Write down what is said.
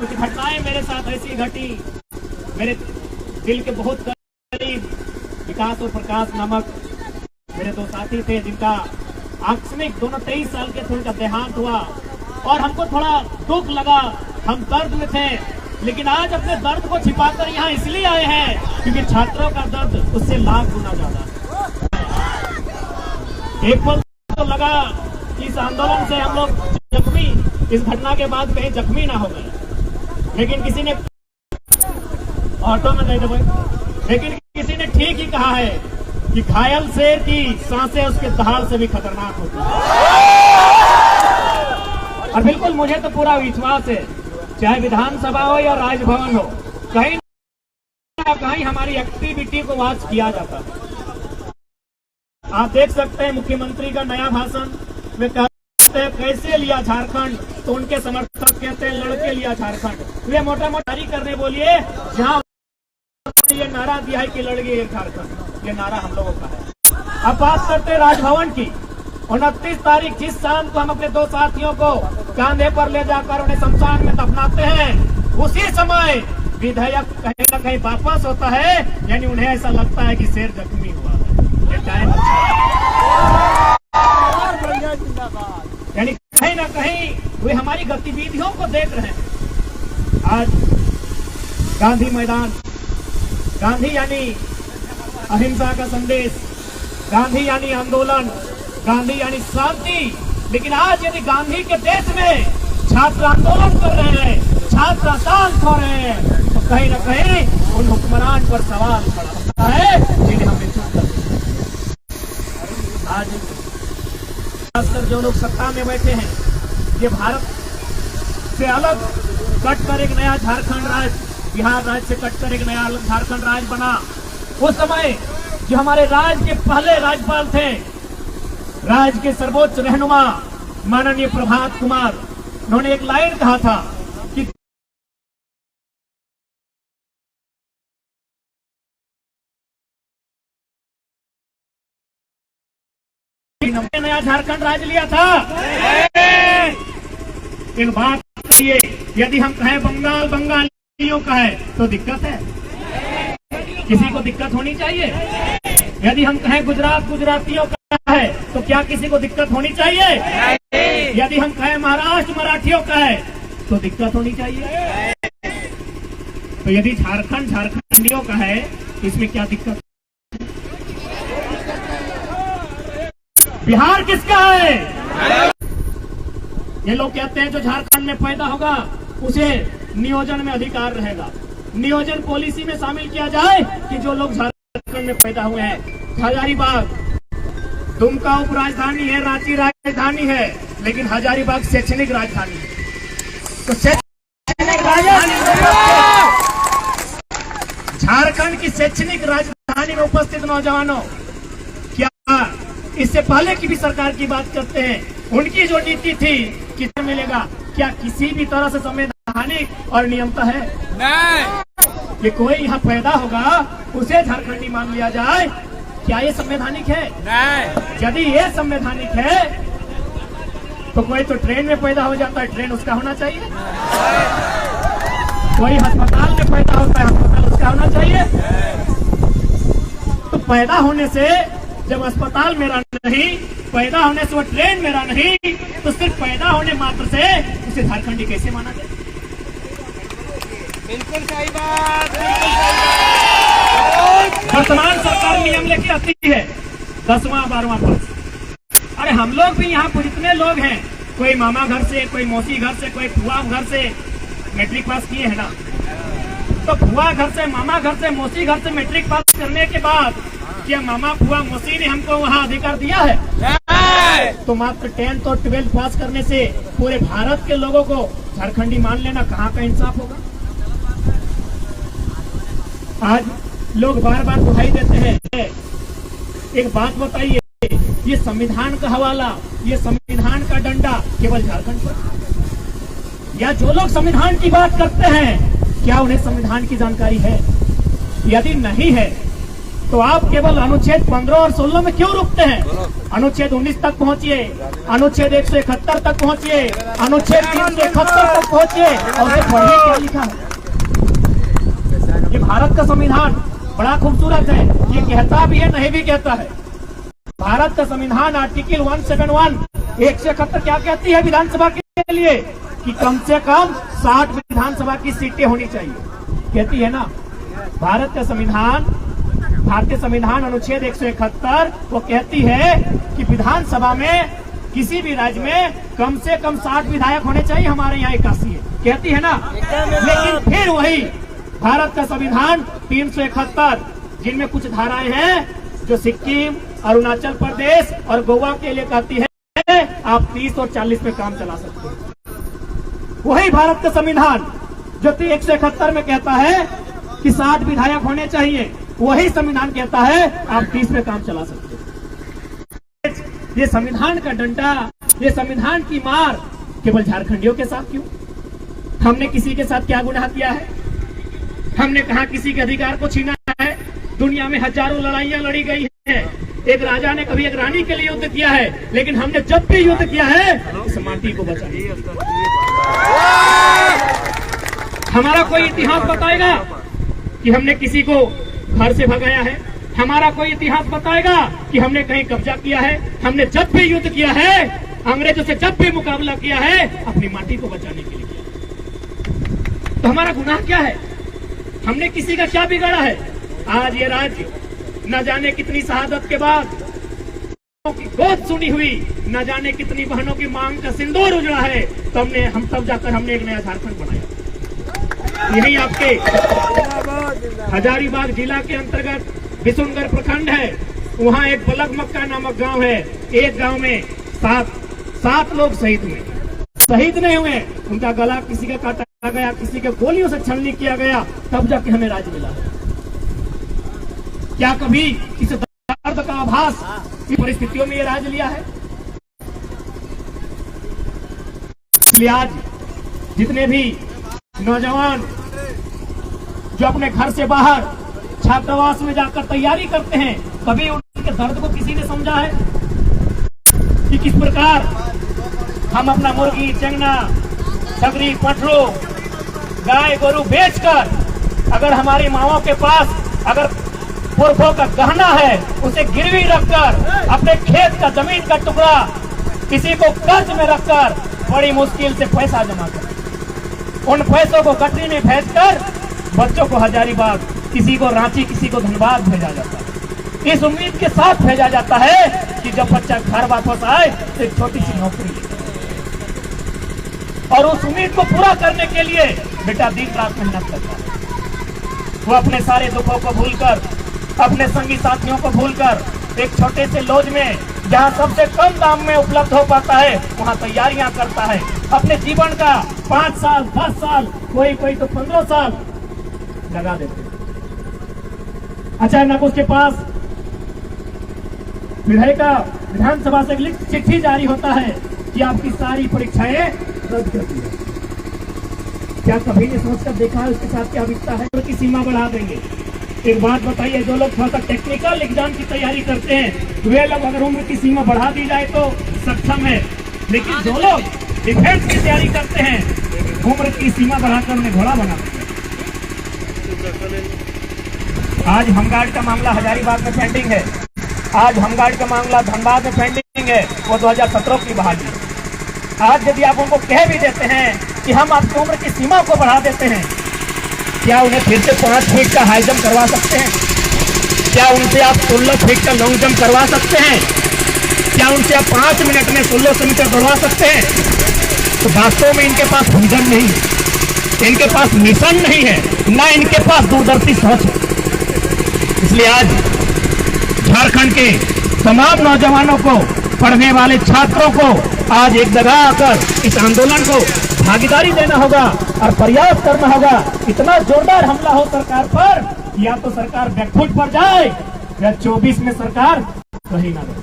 कुछ घटनाएं मेरे साथ ऐसी घटी, मेरे दिल के बहुत करीब विकास और प्रकाश नामक मेरे दो साथी थे, जिनका आकस्मिक दोनों 23 साल के थे, उनका देहांत हुआ और हमको थोड़ा दुख लगा, हम दर्द में थे। लेकिन आज अपने दर्द को छिपाकर यहाँ इसलिए आए हैं क्योंकि छात्रों का दर्द उससे लाख गुना ज्यादा। एक पल तो लगा कि इस आंदोलन से हम लोग जख्मी, इस घटना के बाद कहीं जख्मी ना हो गए, लेकिन किसी ने ऑटो में दे दो, लेकिन किसी ने ठीक ही कहा है कि घायल शेर की सांसें उसके दहाड़ से भी खतरनाक होती है। और बिल्कुल मुझे तो पूरा विश्वास है, चाहे विधानसभा हो या राजभवन हो, कहीं ना कहीं हमारी एक्टिविटी को वॉच किया जाता है। आप देख सकते हैं मुख्यमंत्री का नया भाषण में कहते हैं कैसे लिया झारखंड, तो उनके समर्थक कहते हैं लड़के लिया झारखंड। वे मोटा मोटा करने बोलिए, जहां ये नारा दिया है कि लड़के झारखंड, ये नारा हम लोगों का है। अब बात करते हैं राजभवन की। 29 तारीख जिस शाम को हम अपने दो साथियों को कांधे पर ले जाकर उन्हें शमशान में दफनाते हैं, उसी समय विधेयक कहीं न कहीं वापस होता है, यानी उन्हें ऐसा लगता है कि शेर जख्मी हुआ है। ये टाइम यानी कहीं न कहीं वे हमारी गतिविधियों को देख रहे हैं। आज गांधी मैदान, गांधी यानी अहिंसा का संदेश, गांधी यानी आंदोलन, गांधी यानी शांति। लेकिन आज यदि गांधी के देश में छात्र आंदोलन कर रहे हैं, छात्र शांत हो रहे हैं, तो कहीं न कहीं उन हुक्मरान पर सवाल खड़ा होता है जिन्हें हमने चुन कर। आज खासकर जो लोग सत्ता में बैठे हैं, ये भारत से अलग कटकर एक नया झारखंड राज्य, बिहार राज्य से कटकर एक नया अलग झारखंड राज्य बना। उस समय जो हमारे राज्य के पहले राज्यपाल थे, राज्य के सर्वोच्च रहनुमा माननीय प्रभात कुमार, उन्होंने एक लाइन कहा था कि नया झारखंड राज्य लिया था। एक बात कहिए, यदि हम कहें बंगाल बंगालियों का है तो दिक्कत है, किसी को दिक्कत होनी चाहिए। यदि हम कहें गुजरात गुजरातियों का है तो क्या किसी को दिक्कत होनी चाहिए? यदि हम कहें महाराष्ट्र मराठियों का है तो दिक्कत होनी चाहिए। तो यदि झारखंड झारखंडियों का है तो इसमें क्या दिक्कत? बिहार किसका है? ये लोग कहते हैं जो झारखंड में पैदा होगा उसे नियोजन में अधिकार रहेगा। नियोजन पॉलिसी में शामिल किया जाए कि जो लोग झारखंड में पैदा हुए हैं। हजारीबाग दुमका उप राजधानी है, रांची राजधानी है, लेकिन हजारीबाग शैक्षणिक राजधानी है। तो शैक्षणिक राजधानी झारखंड की शैक्षणिक राजधानी में उपस्थित नौजवानों, क्या इससे पहले की भी सरकार की बात करते हैं, उनकी जो नीति थी कितना मिलेगा, क्या किसी भी तरह से संवैधानिक और नियमता है? नहीं। कि कोई यहाँ पैदा होगा उसे झारखंडी मान लिया जाए, क्या ये संवैधानिक है? नहीं। यदि ये संवैधानिक है तो कोई तो ट्रेन में पैदा हो जाता है, ट्रेन उसका होना चाहिए। कोई अस्पताल में पैदा होता है, अस्पताल उसका होना चाहिए। तो पैदा होने से जब अस्पताल मेरा नहीं, पैदा होने से वो ट्रेन मेरा नहीं, तो सिर्फ पैदा होने मात्र से उसे झारखंडी कैसे माना जाए? बिल्कुल सही बात। वर्तमान सरकार नियम लेके आती है 10वां 12वां पास। अरे हम लोग भी यहाँ पर इतने लोग हैं, कोई मामा घर से, कोई मौसी घर से, कोई फुआ घर से मैट्रिक पास किए है ना। तो फुआ घर से, मामा घर से, मौसी घर से मैट्रिक पास करने के बाद क्या मामा फुआ मौसी ने हमको वहाँ अधिकार दिया है? तो मात्र 10th और 12th पास करने से पूरे भारत के लोगों को झारखंडी मान लेना कहाँ का इंसाफ होगा? आज लोग बार बार दुहाई देते हैं। एक बात बताइए, ये संविधान का हवाला, ये संविधान का डंडा केवल झारखंड पर, या जो लोग संविधान की बात करते हैं क्या उन्हें संविधान की जानकारी है? यदि नहीं है तो आप केवल अनुच्छेद 15 और 16 में क्यों रुकते हैं? अनुच्छेद 19 तक पहुंचिए, अनुच्छेद 171 तक पहुंचिए, अनुच्छेद 371 तक पहुंचिए और पढ़िए क्या लिखा है। ये भारत का संविधान बड़ा खूबसूरत है, ये कहता भी है नहीं भी कहता है। भारत का संविधान आर्टिकल 171 171 क्या कहती है विधानसभा के लिए कि कम से कम 60 विधानसभा की सीटें होनी चाहिए, कहती है ना। भारतीय संविधान अनुच्छेद 171 वो कहती है कि विधानसभा में किसी भी राज्य में कम से कम 60 विधायक होने चाहिए, हमारे यहाँ 81 है, कहती है ना। लेकिन फिर वही भारत का संविधान 371 जिनमें कुछ धाराएं हैं जो सिक्किम, अरुणाचल प्रदेश और गोवा के लिए कहती है आप 30 और 40 में काम चला सकते हैं। वही भारत का संविधान जो 171 में कहता है कि 60 विधायक होने चाहिए, वही संविधान कहता है आप 30 में काम चला सकते हैं। ये संविधान का डंडा, ये संविधान की मार केवल झारखंडियों के साथ क्यों? हमने किसी के साथ क्या गुनाह किया है? हमने कहा किसी के अधिकार को छीना है? दुनिया में हजारों लड़ाइयां लड़ी गई है। एक राजा ने कभी एक रानी के लिए युद्ध किया है, लेकिन हमने जब भी युद्ध किया है इस माटी को बचाने। हमारा कोई इतिहास बताएगा कि हमने किसी को घर से भगाया है? हमारा कोई इतिहास बताएगा कि हमने कहीं कब्जा किया है? हमने जब भी युद्ध किया है, अंग्रेजों से जब भी मुकाबला किया है, अपनी माटी को बचाने के लिए किया। तो हमारा गुनाह क्या है? हमने किसी का क्या बिगाड़ा है? आज ये राज्य न जाने कितनी शहादत के बाद की गोद सुनी हुई, न जाने कितनी बहनों की मांग का सिंदूर उजड़ा है, तब जाकर हमने एक नया झारखंड बनाया। यही आपके हजारीबाग जिला के अंतर्गत बिशुनगढ़ प्रखंड है, वहाँ एक बलग मक्का नामक गांव है। एक गांव में सात लोग शहीद नहीं हुए, उनका गला किसी का काटा गया, किसी के गोलियों से छलनी किया गया, तब जाके हमें राज्य मिला। क्या कभी इस दर्द का आभास की परिस्थितियों में ये राज्य लिया है? इसलिए आज जितने भी नौजवान जो अपने घर से बाहर छात्रावास में जाकर तैयारी करते हैं, कभी उनके दर्द को किसी ने समझा है कि किस प्रकार हम अपना मुर्गी, चंगना, छगरी, पटरू, गाय गोरू बेचकर अगर हमारी माओं के पास अगर पुरखों का गहना है उसे गिरवी रखकर अपने खेत का जमीन का टुकड़ा किसी को कर्ज में रखकर बड़ी मुश्किल से पैसा जमा कर उन पैसों को गठरी में भेजकर बच्चों को हजारीबाग, किसी को रांची, किसी को धनबाद भेजा जाता है। इस उम्मीद के साथ भेजा जाता है कि जब बच्चा घर वापस आए तो एक छोटी सी नौकरी ले। और उस उम्मीद को पूरा करने के लिए बेटा दिन रात मेहनत करता है। वो अपने सारे दुखों को भूलकर, अपने संगी साथियों को भूलकर एक छोटे से लॉज में जहां सबसे कम दाम में उपलब्ध हो पाता है वहां तैयारियां करता है। अपने जीवन का 5 साल, 10 साल, कोई तो 15 साल लगा देते हैं। अचानक उसके पास विधानसभा से लिखित चिट्ठी जारी होता है कि आपकी सारी परीक्षाएं रद्द कर दी है। क्या कभी ने सोचकर देखा है उसके साथ क्या बीतता है? उनकी सीमा बढ़ा देंगे। एक बात बताइए, जो लोग थोड़ा सा टेक्निकल एग्जाम की तैयारी करते हैं वे लोग अगर उम्र की सीमा बढ़ा दी जाए तो सक्षम है, लेकिन जो लोग डिफेंस की तैयारी करते हैं उम्र की सीमा बढ़ाकर उन्हें घोड़ा बना देते हैं। आज होमगार्ड का मामला हजारीबाग में पेंडिंग है, आज होमगार्ड का मामला धनबाद में पेंडिंग है, वो 2017 की बहाली। आज यदि आप उनको कह भी देते हैं कि हम आपकी उम्र की सीमा को बढ़ा देते हैं, क्या उन्हें फिर से 5 फीट का हाई जंप करवा सकते हैं? क्या उनसे आप 16 फीट का लॉन्ग जंप करवा सकते हैं? क्या उनसे आप 5 मिनट में 1600 मीटर दौड़वा सकते हैं? तो वास्तव में इनके पास विजन नहीं है, इनके पास मिशन नहीं है, ना इनके पास दूरदर्शी सोच है। इसलिए आज झारखंड के तमाम नौजवानों को, पढ़ने वाले छात्रों को आज एक जगह आकर इस आंदोलन को भागीदारी देना होगा और प्रयास करना होगा। इतना जोरदार हमला हो सरकार पर, या तो सरकार बैकफुट पर जाए या 24 में सरकार कहीं ना रहे।